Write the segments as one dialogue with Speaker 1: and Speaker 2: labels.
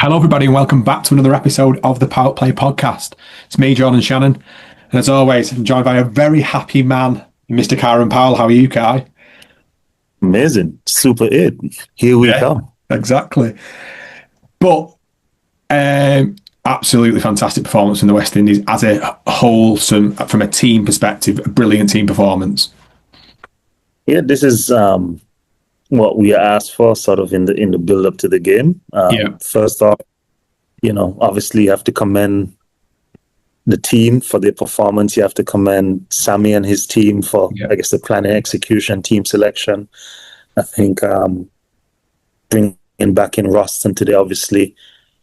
Speaker 1: Hello, everybody, and welcome back to another episode of the PowettPlay Podcast. It's me, Jordan Shannon, and as always, I'm joined by a very happy man, Mr. Kieran Powell. How are you, Kai?
Speaker 2: Amazing. Super it. Here we come.
Speaker 1: Exactly. But absolutely fantastic performance from the West Indies as a wholesome, from a team perspective, a brilliant team performance.
Speaker 2: Yeah, this is what we asked for, sort of in the build up to the game. First off, obviously you have to commend the team for their performance. You have to commend Sammy and his team for, I guess, the planning, execution, team selection. I think bringing back in Roston today, obviously,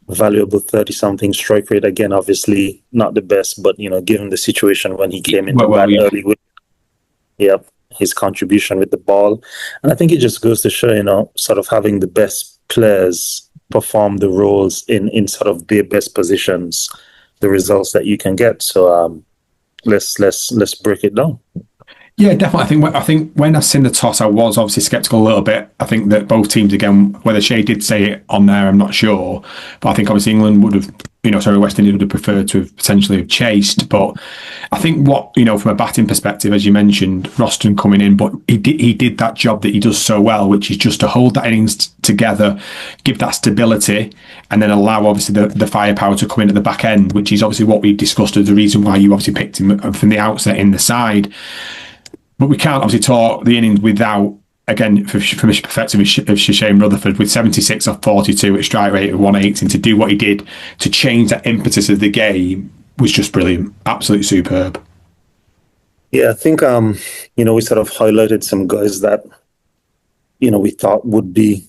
Speaker 2: valuable 30-something strike rate. Again, obviously not the best, but, given the situation when he came into early, his contribution with the ball. And I think it just goes to show, sort of having the best players perform the roles in sort of their best positions, the results that you can get. So let's break it down.
Speaker 1: Yeah, definitely. I think when I seen the toss, I was obviously sceptical a little bit. I think that both teams, again, whether Shea did say it on there, I'm not sure. But I think obviously England would have, West Indies would have preferred to have potentially have chased. But I think what, from a batting perspective, as you mentioned, Roston coming in, but he did that job that he does so well, which is just to hold that innings together, give that stability, and then allow obviously the firepower to come in at the back end, which is obviously what we've discussed as the reason why you obviously picked him from the outset in the side. But we can't obviously talk the innings without, again, from the perspective of Sherfane Rutherford, with 76 off 42 at strike rate of 180, and to do what he did to change that impetus of the game was just brilliant. Absolutely superb.
Speaker 2: Yeah, I think, we sort of highlighted some guys that, we thought would be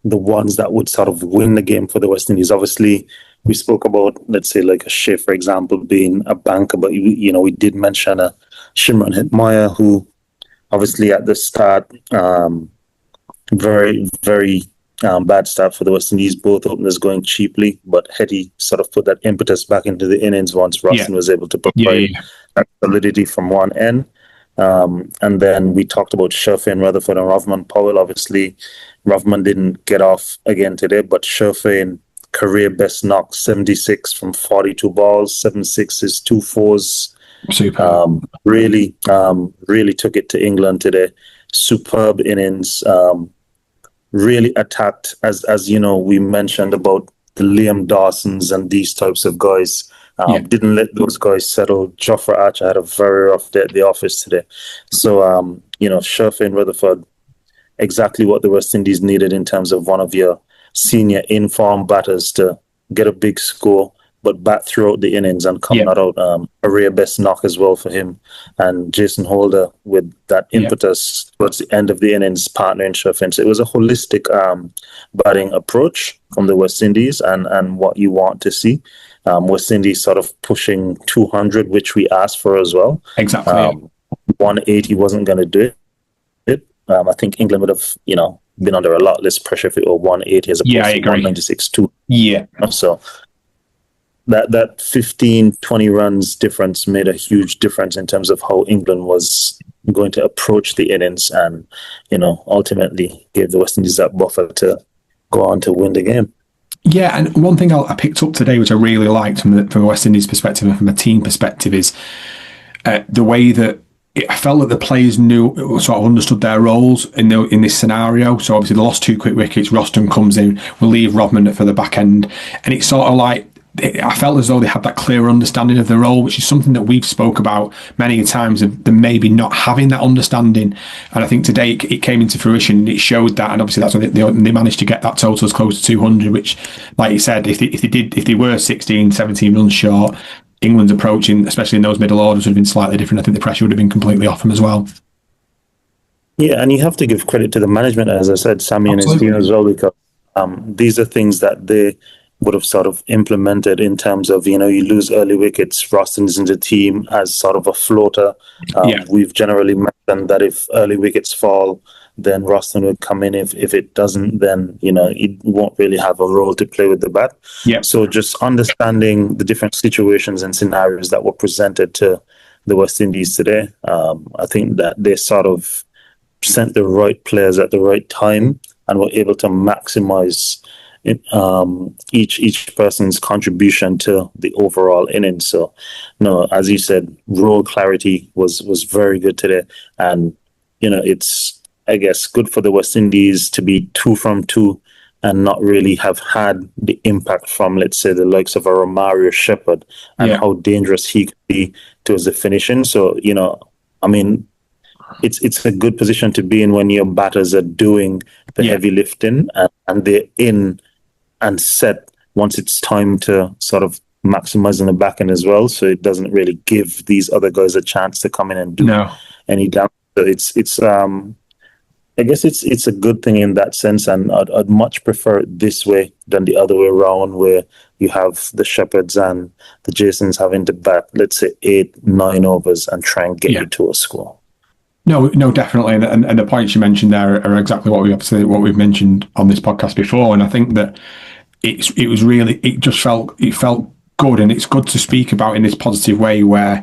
Speaker 2: the ones that would sort of win the game for the West Indies. Obviously, we spoke about, let's say, like a Shea, for example, being a banker, but, we did mention a Shimron Hetmyer, who obviously at the start, very, very bad start for the West Indies, both openers going cheaply, but Hetty sort of put that impetus back into the innings once Roston was able to provide that solidity from one end. And then we talked about Sherfane Rutherford and Roston Powell. Obviously, Roston didn't get off again today, but Sherfane, career best knock, 76 from 42 balls, 7 sixes, 2 fours. Really took it to England today. Superb innings. Really attacked, as we mentioned about the Liam Dawsons and these types of guys. Didn't let those guys settle. Jofra Archer had a very rough day at the office today. So, Sherfane Rutherford, exactly what the West Indies needed in terms of one of your senior in-form batters to get a big score, but bat throughout the innings and come not out. Career best knock as well for him. And Jason Holder with that impetus towards the end of the innings, partnering Sherfane. So it was a holistic batting approach from the West Indies and what you want to see. West Indies sort of pushing 200, which we asked for as well.
Speaker 1: Exactly.
Speaker 2: 180 wasn't going to do it. I think England would have, been under a lot less pressure if it were 180 as opposed to 196 2.
Speaker 1: Yeah.
Speaker 2: So that 15, 20 runs difference made a huge difference in terms of how England was going to approach the innings and, ultimately gave the West Indies that buffer to go on to win the game.
Speaker 1: Yeah, and one thing I picked up today, which I really liked from a West Indies perspective and from a team perspective, is the way that I felt that the players knew, sort of understood their roles in this scenario. So obviously they lost 2 quick wickets. Roston comes in, will leave Rodman for the back end, and it's sort of like I felt as though they had that clear understanding of the role, which is something that we've spoke about many times, of them maybe not having that understanding. And I think today it came into fruition. It showed that, and obviously that's when they managed to get that total as close to 200, which, like you said, if they were 16, 17 runs short, England's approaching, especially in those middle orders, would have been slightly different. I think the pressure would have been completely off them as well.
Speaker 2: Yeah, and you have to give credit to the management, as I said, Sammy and his team as well, because these are things that they would have sort of implemented in terms of, you lose early wickets, Roston's in the team as sort of a floater. We've generally mentioned that if early wickets fall, then Roston would come in. If it doesn't, then, it won't really have a role to play with the bat.
Speaker 1: Yeah.
Speaker 2: So just understanding the different situations and scenarios that were presented to the West Indies today, I think that they sort of sent the right players at the right time and were able to maximize each person's contribution to the overall inning. So, no, as you said, role clarity was very good today, and it's, I guess, good for the West Indies to be 2 from 2 and not really have had the impact from, let's say, the likes of a Romario Shepherd and how dangerous he could be towards the finishing. So, I mean, it's a good position to be in when your batters are doing the heavy lifting and they're in and set once it's time to sort of maximize on the back end as well. So it doesn't really give these other guys a chance to come in and do any damage. So it's I guess it's a good thing in that sense, and I'd much prefer it this way than the other way around, where you have the Shepherds and the Jasons having to bat, let's say, 8-9 overs and try and get you to a score.
Speaker 1: No, definitely, and the points you mentioned there are exactly what we've mentioned on this podcast before, and I think that it felt good, and it's good to speak about in this positive way where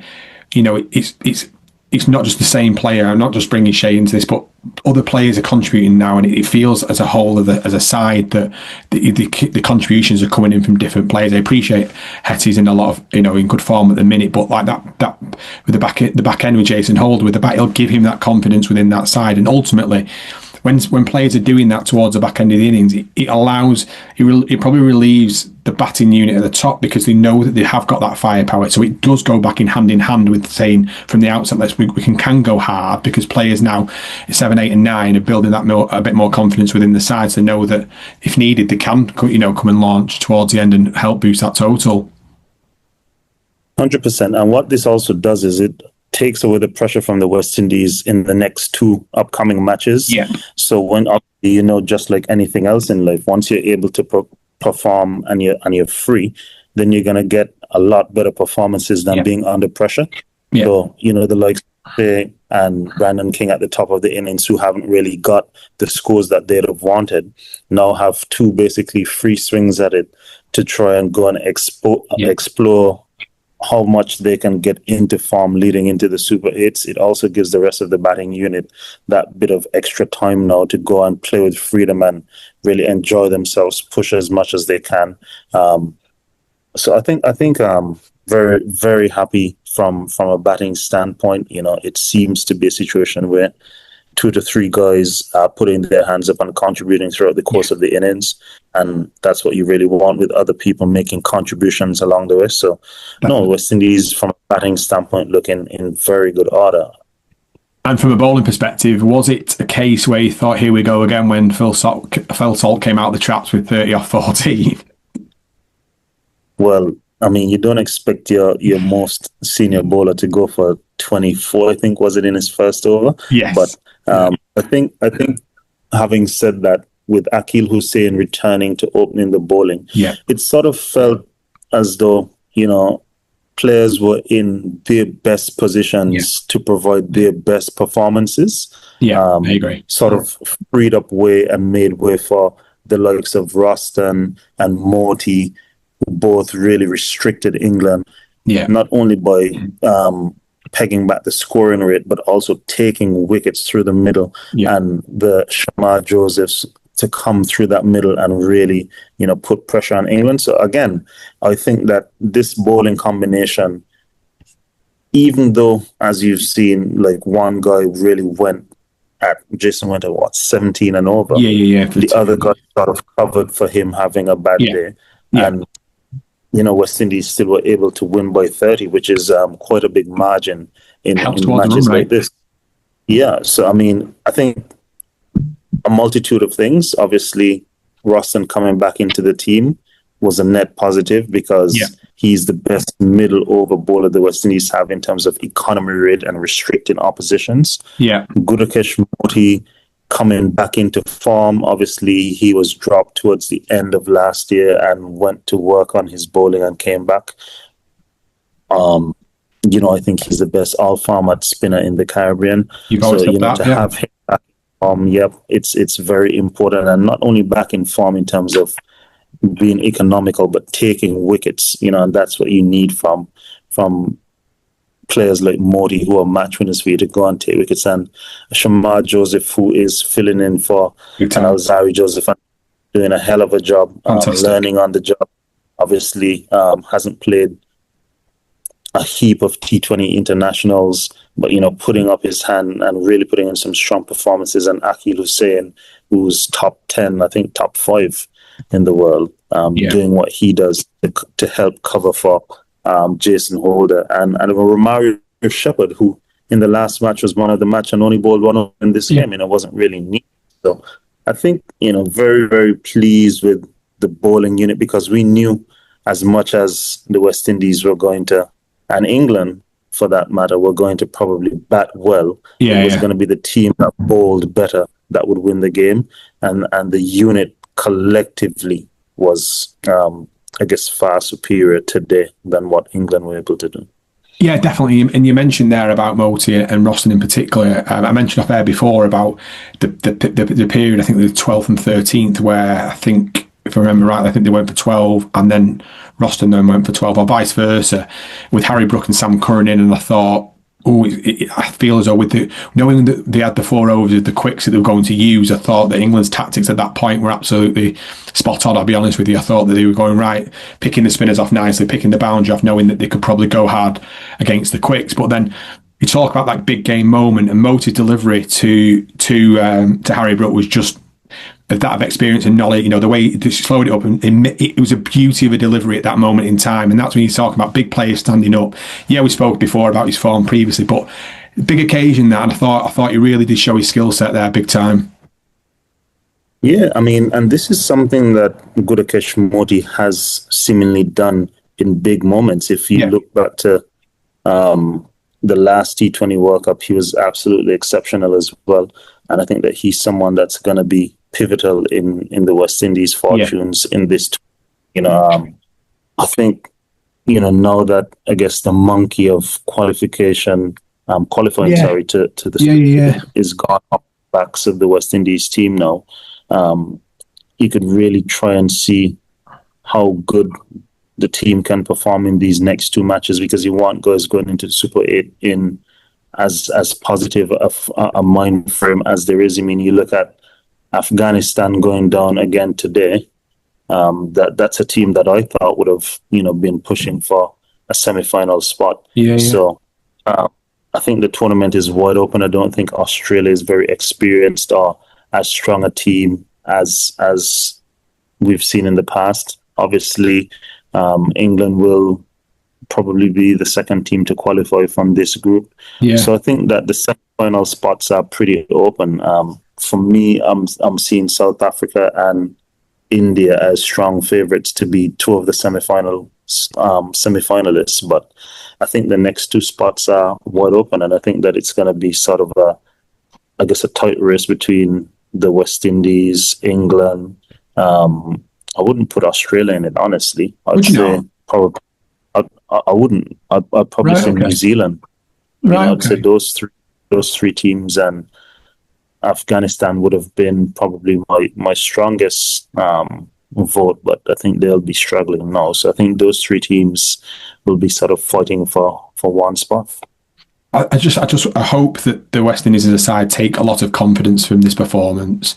Speaker 1: it's not just the same player. I'm not just bringing Shea into this, but other players are contributing now, and it feels as a whole, as a side, that the contributions are coming in from different players. I appreciate Hetty's in a lot of in good form at the minute, but like that with the back end with Jason Holder with the bat, it'll give him that confidence within that side, and ultimately, when players are doing that towards the back end of the innings, it probably relieves the batting unit at the top, because they know that they have got that firepower. So it does go back in hand with saying from the outset, we can go hard, because players now 7, 8 and 9 are building that a bit more confidence within the side, to know that if needed they can come and launch towards the end and help boost that total.
Speaker 2: 100%. And what this also does is it takes away the pressure from the West Indies in the next 2 upcoming matches.
Speaker 1: Yeah.
Speaker 2: So when just like anything else in life, once you're able to perform and you're free, then you're gonna get a lot better performances than being under pressure. Yeah. So the likes of Shea and Brandon King at the top of the innings, who haven't really got the scores that they'd have wanted, now have 2 basically free swings at it to try and go and explore how much they can get into form leading into the Super 8s. It also gives the rest of the batting unit that bit of extra time now to go and play with freedom and really enjoy themselves, push as much as they can. So I think very, very happy from a batting standpoint. It seems to be a situation where 2 to 3 guys are putting their hands up and contributing throughout the course of the innings. And that's what you really want, with other people making contributions along the way. So, West Indies, from a batting standpoint, looking in very good order.
Speaker 1: And from a bowling perspective, was it a case where you thought, here we go again, when Phil Salt came out of the traps with 30 off 14?
Speaker 2: Well, I mean, you don't expect your most senior bowler to go for 24, I think, was it, in his first over?
Speaker 1: Yes.
Speaker 2: But I think having said that, with Akil Hussain returning to opening the bowling, it sort of felt as though, players were in their best positions to provide their best performances.
Speaker 1: I agree.
Speaker 2: Sort of freed up way and made way for the likes of Roston and Morty, who both really restricted England, not only by pegging back the scoring rate, but also taking wickets through the middle, and the Shamar Josephs to come through that middle and really, put pressure on England. So again, I think that this bowling combination, even though, as you've seen, like one guy really Jason went at 17 and over. The other guy sort of covered for him having a bad day. And West Indies still were able to win by 30, which is quite a big margin in matches like this. Yeah, so I mean, I think a multitude of things. Obviously, Roston coming back into the team was a net positive, because he's the best middle over bowler the West Indies have in terms of economy rate and restricting oppositions. Gudakesh Moti coming back into form. Obviously, he was dropped towards the end of last year and went to work on his bowling and came back. I think he's the best all-format spinner in the Caribbean. Have him back in form, it's very important, and not only back in form in terms of being economical, but taking wickets. And that's what you need from players like Modi, who are match winners for you to go and take wickets, and Shamar Joseph, who is filling in for Alzari Joseph. doing a hell of a job, learning on the job. Obviously, hasn't played a heap of T20 internationals, but, putting up his hand and really putting in some strong performances. And Akil Hussain, who's top 10, I think top 5 in the world, doing what he does to help cover for Jason Holder. And Romario Shepherd, who in the last match was man of the match and only bowled one in this game, it wasn't really neat. So I think, very, very pleased with the bowling unit, because we knew as much as the West Indies were going to, and England, for that matter, were going to probably bat well. It was going to be the team that bowled better that would win the game. And the unit collectively was, I guess, far superior today than what England were able to do.
Speaker 1: Yeah, definitely. And you mentioned there about Moti and Roston in particular. I mentioned off air before about the period, I think the 12th and 13th, where I think, if I remember right, I think they went for 12 and then Roston then went for 12, or vice versa, with Harry Brook and Sam Curran in. And I thought, I feel as though knowing that they had the 4 overs of the quicks that they were going to use, I thought that England's tactics at that point were absolutely spot on. I'll be honest with you. I thought that they were going right, picking the spinners off nicely, picking the boundary off, knowing that they could probably go hard against the quicks. But then you talk about that big game moment, and Moti's delivery to Harry Brook was just that of experience and knowledge, the way he slowed it up, and it was a beauty of a delivery at that moment in time. And that's when you're talking about big players standing up. Yeah, we spoke before about his form previously, but big occasion that, and I thought he really did show his skill set there big time.
Speaker 2: Yeah, I mean, and this is something that Gudakesh Moti has seemingly done in big moments. If you look back to the last T20 World Cup, he was absolutely exceptional as well. And I think that he's someone that's going to be pivotal in the West Indies' fortunes in this. I think, now that, I guess, the monkey of qualifying to the is gone off the backs of the West Indies team now, you could really try and see how good the team can perform in these next 2 matches, because you want guys going into the Super 8 in as positive a mind frame as there is. I mean, you look at Afghanistan going down again today. That's a team that I thought would have, been pushing for a semi-final spot. So I think the tournament is wide open. I don't think Australia is very experienced or as strong a team as we've seen in the past. Obviously, England will probably be the second team to qualify from this group. So I think that the semi-final spots are pretty open. For me, I'm seeing South Africa and India as strong favourites to be 2 of the semi-finalists. But I think the next 2 spots are wide open, and I think that it's going to be sort of a tight race between the West Indies, England. I wouldn't put Australia in it, honestly. I'd say probably. I wouldn't. I'd probably say New Zealand. I'd say those three teams, and Afghanistan would have been probably my strongest vote, but I think they'll be struggling now. So I think those 3 teams will be sort of fighting for one spot.
Speaker 1: I hope that the West Indies as a side take a lot of confidence from this performance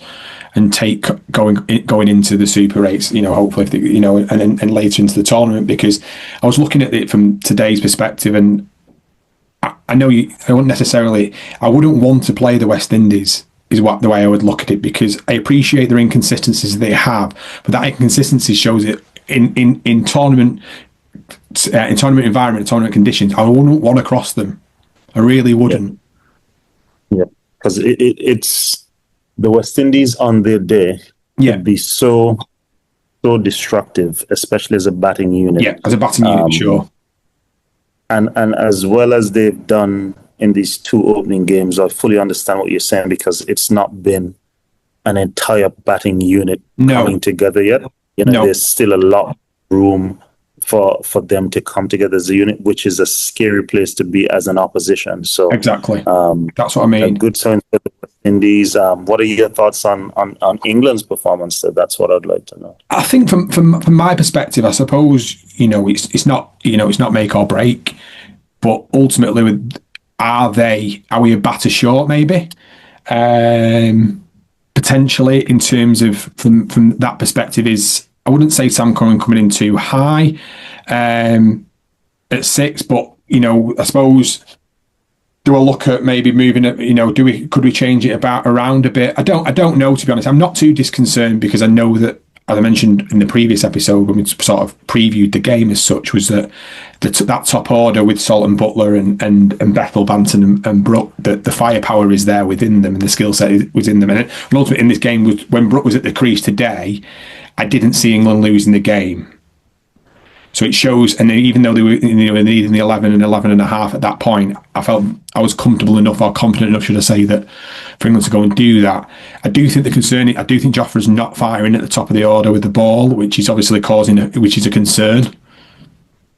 Speaker 1: and take going into the Super 8s, hopefully, if they, and later into the tournament, because I was looking at it from today's perspective, and I know I wouldn't want to play the West Indies, is the way I would look at it, because I appreciate their inconsistencies they have, but that inconsistency shows it in tournament environment, tournament conditions. I wouldn't want to cross them. I really wouldn't.
Speaker 2: Yeah, because it's the West Indies on their day would be so destructive, especially as a batting unit.
Speaker 1: Yeah, as a batting unit, sure.
Speaker 2: And as well as they've done in these 2 opening games, I fully understand what you're saying, because it's not been an entire batting unit coming together yet. There's still a lot of room for them to come together as a unit, which is a scary place to be as an opposition. So
Speaker 1: exactly, that's what I mean.
Speaker 2: A good sign for the West Indies. What are your thoughts on England's performance? That's what I'd like to know.
Speaker 1: I think from my perspective, I suppose it's not make or break, but ultimately, are we a batter short? Maybe. potentially in terms of from that perspective is I wouldn't say Sam Curran coming in too high at 6, but I suppose do I look at maybe moving it? Could we change it around a bit? I don't know, to be honest. I'm not too disconcerted because I know that, as I mentioned in the previous episode when we sort of previewed the game as such, was that that top order with Salton Butler and Bethel, Banton and Brook, the firepower is there within them and the skill set is within them. And ultimately in this game, when Brook was at the crease today, I didn't see England losing the game. So it shows, and even though they were in the 11 and 11 and a half at that point, I felt I was comfortable enough or confident enough, should I say, that for England to go and do that. I do think Jofra's not firing at the top of the order with the ball, which is obviously which is a concern.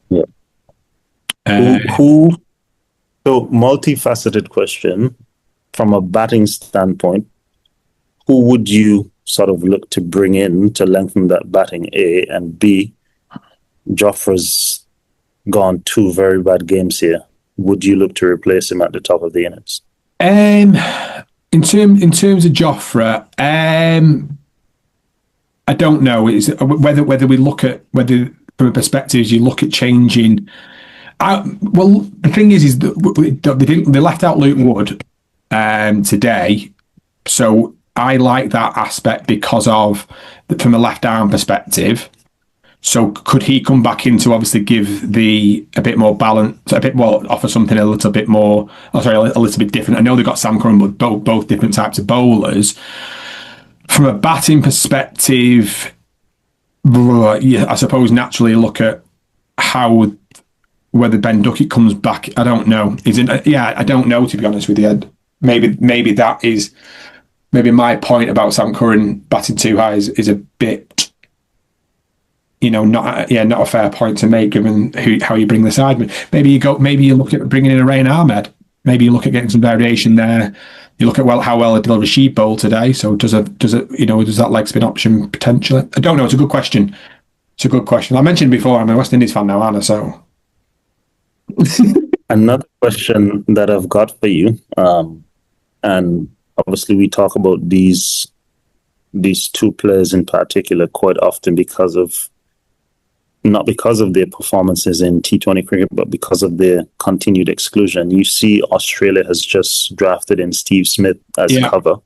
Speaker 2: Yeah. So multifaceted question from a batting standpoint, who would you sort of look to bring in to lengthen that batting, A, and B, Jofra's gone 2 very bad games here. Would you look to replace him at the top of the innings?
Speaker 1: In terms of Jofra, I don't know. Is whether we look at whether from a perspective you look at changing. Well, the thing is that they left out Luke Wood today, so I like that aspect because of from a left arm perspective. So could he come back in to obviously give a bit more balance, offer something a little bit more, a little bit different? I know they've got Sam Curran, but both different types of bowlers. From a batting perspective, I suppose naturally look at whether Ben Duckett comes back. I don't know. I don't know, to be honest with you. Maybe that is my point about Sam Curran batting too high is a bit. Not a fair point to make given how you bring the side. Maybe you look at bringing in a Rain Ahmed. Maybe you look at getting some variation there. You look at how well it did Rashid bowl today. So does that leg spin option potentially? I don't know. It's a good question. I mentioned before I'm a West Indies fan now, Anna. So
Speaker 2: another question that I've got for you, and obviously we talk about these 2 players in particular quite often not because of their performances in T20 cricket, but because of their continued exclusion. You see Australia has just drafted in Steve Smith as cover.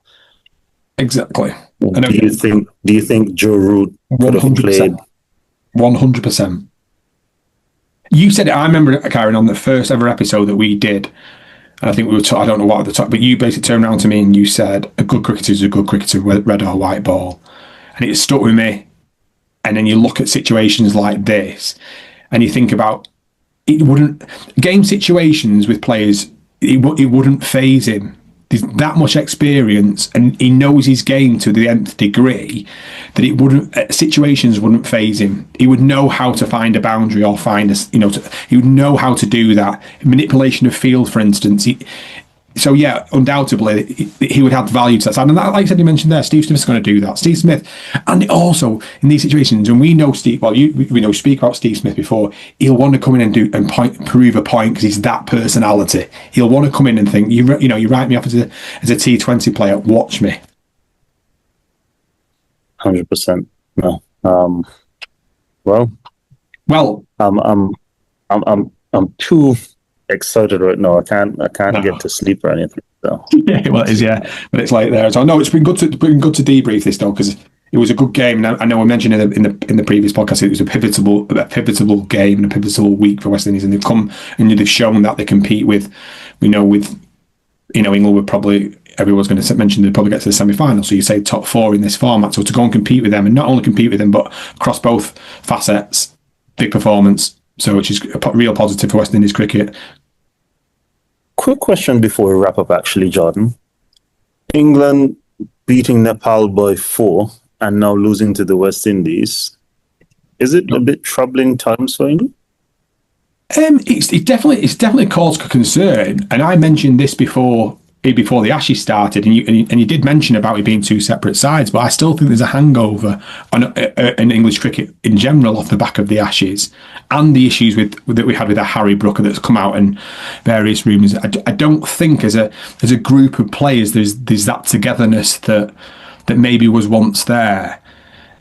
Speaker 1: Exactly.
Speaker 2: Do you think Joe Root could have played?
Speaker 1: 100%. You said it, I remember, Kieran, on the first ever episode that we did, and I think we were I don't know what at the top, but you basically turned around to me and you said, a good cricketer is a good cricketer, red or white ball. And it stuck with me. And then you look at situations like this and you think about game situations with players, it wouldn't faze him. There's that much experience and he knows his game to the nth degree that situations wouldn't faze him. He would know how to find a boundary or he would know how to do that. Manipulation of field, for instance. So yeah, undoubtedly he would have value to that side. And that, like I said, you mentioned there, Steve Smith's going to do that. Steve Smith, and also in these situations, and we know Steve. Well, we speak about Steve Smith before. He'll want to come in and prove a point because he's that personality. He'll want to come in and think, you write me off as a T20 player. Watch me.
Speaker 2: 100%. No. I'm too excited right now. I can't get to sleep or anything. So.
Speaker 1: Yeah, well, it is. Yeah, but it's late there. So no, it's been good to debrief this though, because it was a good game. And I know I mentioned in the previous podcast it was a pivotal game and a pivotal week for West Indies, and they've come and they've shown that they compete with England would probably. Everyone's going to mention they'd probably get to the semi-final. So you say top 4 in this format. So to go and compete with them, and not only compete with them, but across both facets, big performance. So which is a real positive for West Indies cricket.
Speaker 2: Quick question before we wrap up, actually, Jordan. England beating Nepal by 4 and now losing to the West Indies. Is it a bit troubling times for England?
Speaker 1: It's definitely cause for concern. And I mentioned this before the Ashes started, and you did mention about it being 2 separate sides, but I still think there's a hangover in English cricket in general off the back of the Ashes and the issues that we had with Harry Brooker that's come out and various rumours. I don't think as a group of players there's that togetherness that that maybe was once there.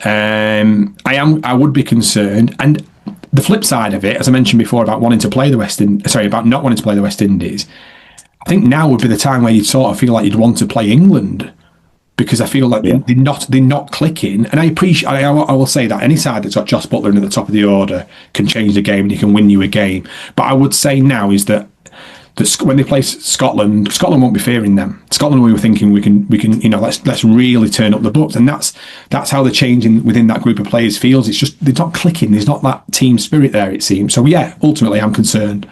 Speaker 1: I would be concerned. And the flip side of it, as I mentioned before, about not wanting to play the West Indies, I think now would be the time where you'd sort of feel like you'd want to play England, because I feel like they're not clicking. And I will say that any side that's got Josh Butler in at the top of the order can change the game and he can win you a game. But I would say now is that when they play Scotland won't be fearing them. Scotland, we were thinking we can let's really turn up the books, and that's how the change within that group of players feels. It's just they're not clicking. There's not that team spirit there, it seems. So yeah, ultimately, I'm concerned.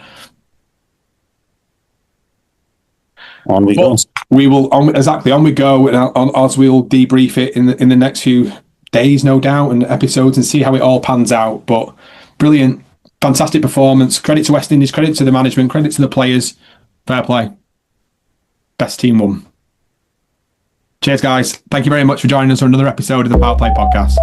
Speaker 2: On we go.
Speaker 1: We will on we go, and as we'll debrief it in the next few days, no doubt, and episodes, and see how it all pans out. But brilliant. Fantastic performance. Credit to West Indies, credit to the management, credit to the players. Fair play. Best team won. Cheers, guys. Thank you very much for joining us for another episode of the PowettPlay Podcast.